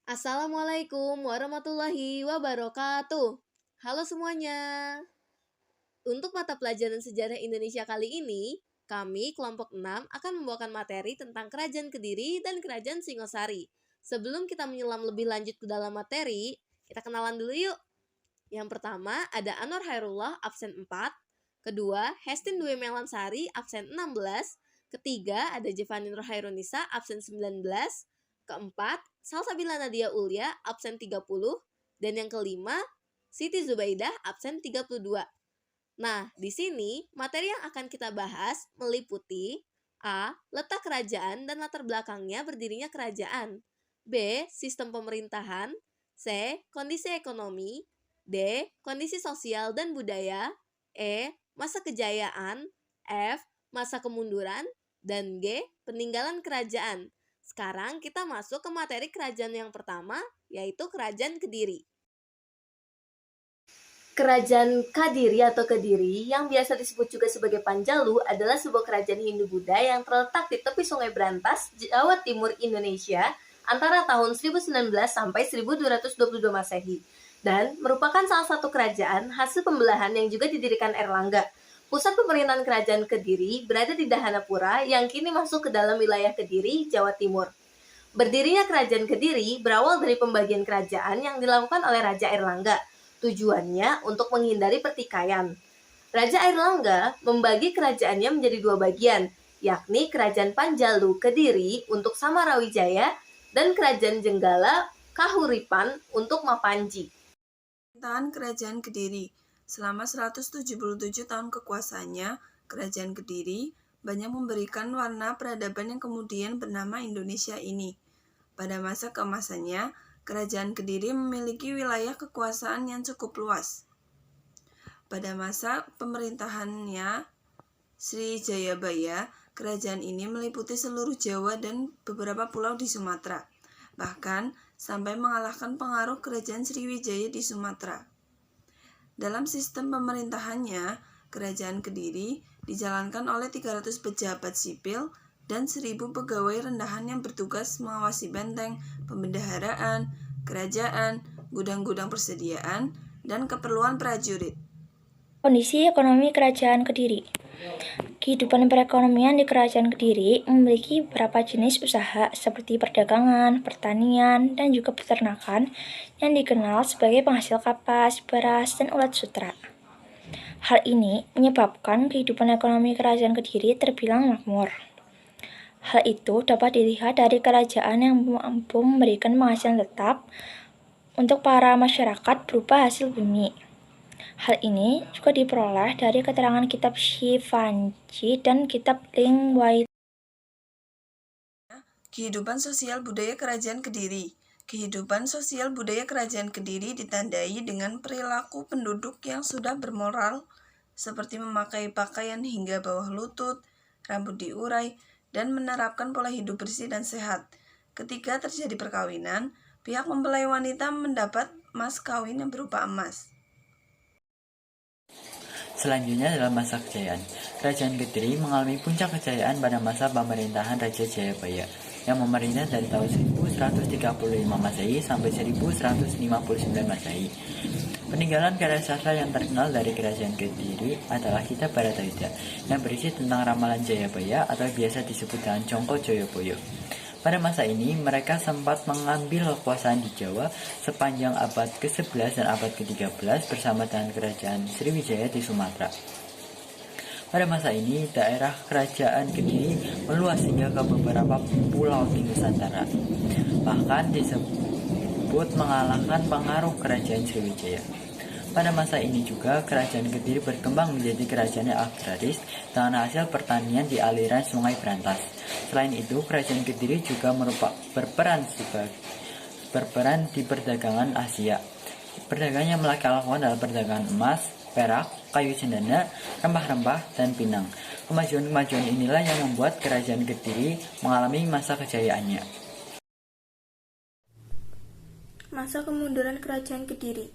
Assalamualaikum warahmatullahi wabarakatuh. Halo semuanya. Untuk mata pelajaran sejarah Indonesia kali ini, kami kelompok 6 akan membawakan materi tentang Kerajaan Kediri dan Kerajaan Singosari. Sebelum kita menyelam lebih lanjut ke dalam materi, kita kenalan dulu yuk. Yang pertama ada Anwar Hairullah absen 4, kedua Hestin Dwi Melansari absen 16, ketiga ada Jevani Nurhairunisa absen 19, keempat Salsabila Nadia Ulya absen 30, dan yang kelima Siti Zubaidah absen 32. Nah, di sini materi yang akan kita bahas meliputi A. Letak kerajaan dan latar belakangnya berdirinya kerajaan, B. Sistem pemerintahan, C. Kondisi ekonomi, D. Kondisi sosial dan budaya, E. Masa kejayaan, F. Masa kemunduran, dan G. Peninggalan kerajaan. Sekarang kita masuk ke materi kerajaan yang pertama, yaitu Kerajaan Kediri. Kerajaan Kadiri atau Kediri, yang biasa disebut juga sebagai Panjalu, adalah sebuah kerajaan Hindu-Buddha yang terletak di tepi Sungai Brantas, Jawa Timur, Indonesia, antara tahun 1019 sampai 1222 Masehi, dan merupakan salah satu kerajaan hasil pembelahan yang juga didirikan Erlangga. Pusat pemerintahan Kerajaan Kediri berada di Dahanapura yang kini masuk ke dalam wilayah Kediri, Jawa Timur. Berdirinya Kerajaan Kediri berawal dari pembagian kerajaan yang dilakukan oleh Raja Erlangga. Tujuannya untuk menghindari pertikaian. Raja Airlangga membagi kerajaannya menjadi dua bagian, yakni Kerajaan Panjalu Kediri untuk Samarawijaya dan Kerajaan Jenggala Kahuripan untuk Mapanji. Pemerintahan Kerajaan Kediri. Selama 177 tahun kekuasaannya, Kerajaan Kediri banyak memberikan warna peradaban yang kemudian bernama Indonesia ini. Pada masa keemasannya, Kerajaan Kediri memiliki wilayah kekuasaan yang cukup luas. Pada masa pemerintahannya Sri Jayabaya, kerajaan ini meliputi seluruh Jawa dan beberapa pulau di Sumatera, bahkan sampai mengalahkan pengaruh Kerajaan Sriwijaya di Sumatera. Dalam sistem pemerintahannya, Kerajaan Kediri dijalankan oleh 300 pejabat sipil dan 1.000 pegawai rendahan yang bertugas mengawasi benteng, pembendaharaan, kerajaan, gudang-gudang persediaan, dan keperluan prajurit. Kondisi ekonomi Kerajaan Kediri. Kehidupan perekonomian di Kerajaan Kediri memiliki beberapa jenis usaha seperti perdagangan, pertanian, dan juga peternakan yang dikenal sebagai penghasil kapas, beras, dan ulat sutra. Hal ini menyebabkan kehidupan ekonomi Kerajaan Kediri terbilang makmur. Hal itu dapat dilihat dari kerajaan yang mampu memberikan penghasilan tetap untuk para masyarakat berupa hasil bumi. Hal ini juga diperoleh dari keterangan kitab Shivanji dan kitab Ling Wai. Kehidupan sosial budaya Kerajaan Kediri. Kehidupan sosial budaya Kerajaan Kediri ditandai dengan perilaku penduduk yang sudah bermoral, seperti memakai pakaian hingga bawah lutut, rambut diurai, dan menerapkan pola hidup bersih dan sehat. Ketika terjadi perkawinan, pihak mempelai wanita mendapat mas kawin yang berupa emas. Selanjutnya dalam masa kejayaan, Kerajaan Kediri mengalami puncak kejayaan pada masa pemerintahan Raja Jayabaya yang memerintah dari tahun 1135 Masehi sampai 1159 Masehi. Peninggalan karya sastra yang terkenal dari Kerajaan Kediri adalah Kitab Bharatayuddha yang berisi tentang ramalan Jayabaya atau biasa disebut dengan Jongko Joyoboyo. Pada masa ini, mereka sempat mengambil kekuasaan di Jawa sepanjang abad ke-11 dan abad ke-13 bersama dengan Kerajaan Sriwijaya di Sumatera. Pada masa ini, daerah Kerajaan Kediri meluas hingga ke beberapa pulau di Nusantara. Bahkan disebut mengalahkan pengaruh Kerajaan Sriwijaya. Pada masa ini juga, Kerajaan Kediri berkembang menjadi kerajaan yang agraris dengan hasil pertanian di aliran Sungai Brantas. Selain itu, Kerajaan Kediri juga berperan di perdagangan Asia. Perdagangan yang mereka lakukan adalah perdagangan emas, perak, kayu cendana, rempah-rempah, dan pinang. Kemajuan-kemajuan inilah yang membuat Kerajaan Kediri mengalami masa kejayaannya. Masa kemunduran Kerajaan Kediri.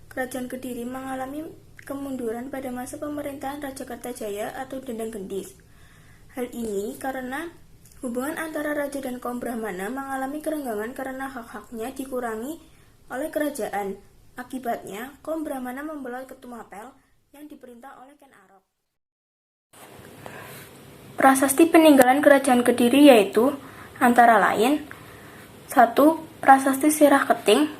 Kerajaan Kediri mengalami kemunduran pada masa pemerintahan Raja Kertajaya atau Dendang Gendis. Hal ini karena Hubungan antara raja dan kaum Brahmana mengalami kerenggangan karena hak-haknya dikurangi oleh kerajaan. Akibatnya, kaum Brahmana membelah Ketumapel yang diperintah oleh Ken Arok. Prasasti peninggalan kerajaan Kediri yaitu antara lain 1. Prasasti Sirah Keting,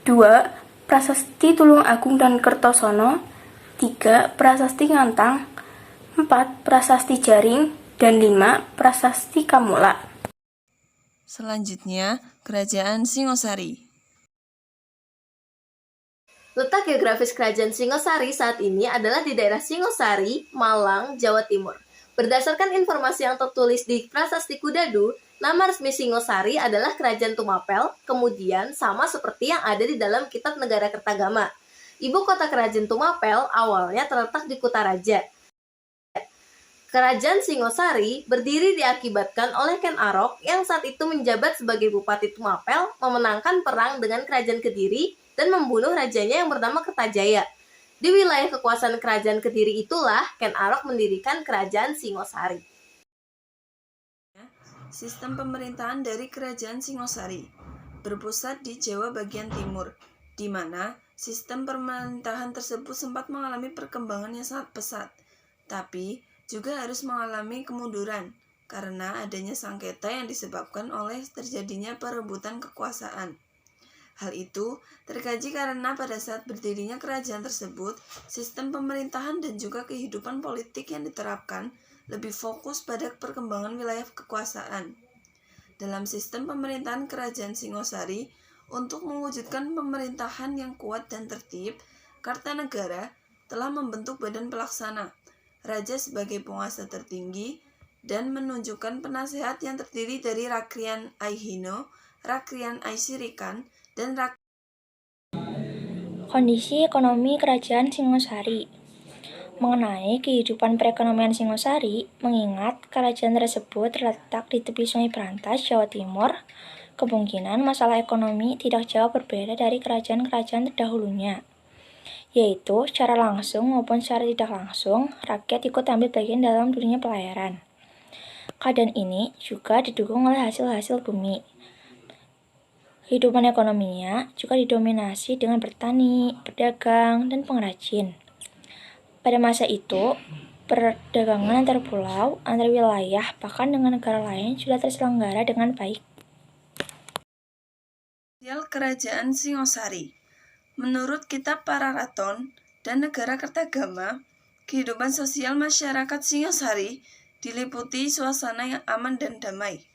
2. Prasasti Tulung Agung dan Kertosono, 3. Prasasti Ngantang, 4. Prasasti Jaring, dan 5. Prasasti Kamula. Selanjutnya, Kerajaan Singosari. Letak geografis Kerajaan Singosari saat ini adalah di daerah Singosari, Malang, Jawa Timur. Berdasarkan informasi yang tertulis di Prasasti Kudadu, nama resmi Singosari adalah Kerajaan Tumapel, kemudian sama seperti yang ada di dalam Kitab Negara Kertagama. Ibu kota Kerajaan Tumapel awalnya terletak di Kutaraja. Kerajaan Singosari berdiri diakibatkan oleh Ken Arok yang saat itu menjabat sebagai Bupati Tumapel, memenangkan perang dengan Kerajaan Kediri dan membunuh rajanya yang bernama Kertajaya. Di wilayah kekuasaan Kerajaan Kediri itulah Ken Arok mendirikan Kerajaan Singosari. Sistem pemerintahan dari Kerajaan Singosari berpusat di Jawa bagian timur, di mana sistem pemerintahan tersebut sempat mengalami perkembangan yang sangat pesat, tapi juga harus mengalami kemunduran karena adanya sengketa yang disebabkan oleh terjadinya perebutan kekuasaan. Hal itu terkaji karena pada saat berdirinya kerajaan tersebut, sistem pemerintahan dan juga kehidupan politik yang diterapkan lebih fokus pada perkembangan wilayah kekuasaan. Dalam sistem pemerintahan Kerajaan Singosari, untuk mewujudkan pemerintahan yang kuat dan tertib, Kartanegara telah membentuk badan pelaksana, raja sebagai penguasa tertinggi, dan menunjukkan penasehat yang terdiri dari Rakrian Aihino, Rakrian Aisirikan, dan Kondisi ekonomi Kerajaan Singosari. Mengenai kehidupan perekonomian Singosari, mengingat kerajaan tersebut terletak di tepi Sungai Berantas, Jawa Timur, kemungkinan masalah ekonomi tidak jauh berbeda dari kerajaan-kerajaan terdahulunya, yaitu secara langsung maupun secara tidak langsung, rakyat ikut ambil bagian dalam dunia pelayaran. Keadaan ini juga didukung oleh hasil-hasil bumi. Kehidupan ekonominya juga didominasi dengan bertani, berdagang, dan pengrajin. Pada masa itu, perdagangan antar pulau, antar wilayah, bahkan dengan negara lain sudah terselenggara dengan baik. Kerajaan Singosari. Menurut Kitab Pararaton dan Negara Kertagama, kehidupan sosial masyarakat Singosari diliputi suasana yang aman dan damai.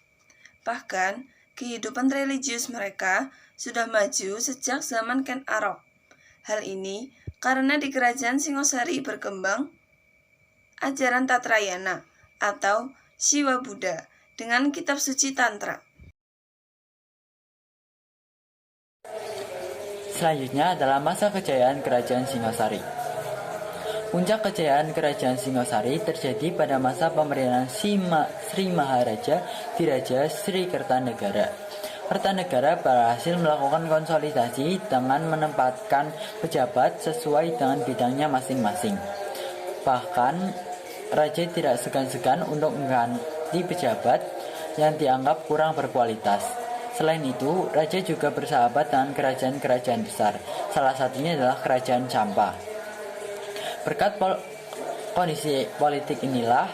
Bahkan, kehidupan religius mereka sudah maju sejak zaman Ken Arok. Hal ini karena di Kerajaan Singosari berkembang ajaran Tatrayana atau Siwa Buddha dengan kitab suci Tantra. Selanjutnya adalah masa kejayaan Kerajaan Singosari. Puncak kejayaan Kerajaan Singosari terjadi pada masa pemerintahan Sri Maharaja Diraja Sri Kertanegara. Kertanegara berhasil melakukan konsolidasi dengan menempatkan pejabat sesuai dengan bidangnya masing-masing. Bahkan, raja tidak segan-segan untuk mengganti pejabat yang dianggap kurang berkualitas. Selain itu, raja juga bersahabat dengan kerajaan-kerajaan besar. Salah satunya adalah Kerajaan Champa. Berkat kondisi politik inilah,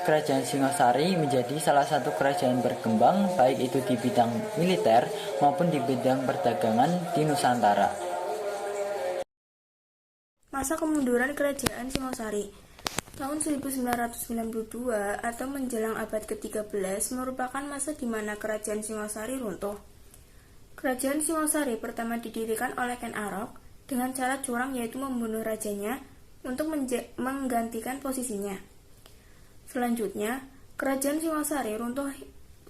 Kerajaan Singosari menjadi salah satu kerajaan berkembang baik itu di bidang militer maupun di bidang perdagangan di Nusantara. Masa kemunduran Kerajaan Singosari. Tahun 1992 atau menjelang abad ke-13 merupakan masa di mana Kerajaan Singosari runtuh. Kerajaan Singosari pertama didirikan oleh Ken Arok dengan cara curang, yaitu membunuh rajanya untuk menggantikan posisinya. Selanjutnya, Kerajaan Singosari runtuh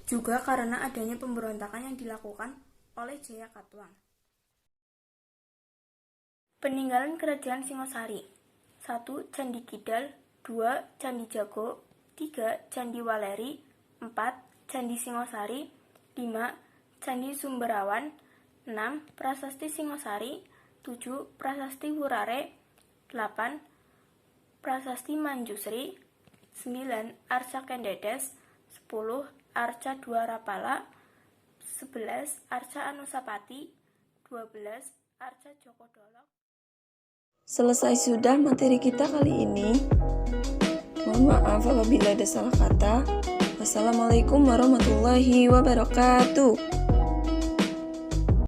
juga karena adanya pemberontakan yang dilakukan oleh Jaya Katuang. Peninggalan Kerajaan Singosari. 1. Candi Kidal, 2. Candi Jago, 3. Candi Waleri, 4. Candi Singosari, 5. Candi Sumberawan, 6. Prasasti Singosari, 7. Prasasti Wurare, 8. Prasasti Manjusri, 9. Arca Kendedes, 10. 10. Arca Dwarapala. 11. Arca Anusapati. 12. Arca Djoko Dolok. Selesai sudah materi kita kali ini. Mohon maaf apabila ada salah kata. Wassalamualaikum warahmatullahi wabarakatuh.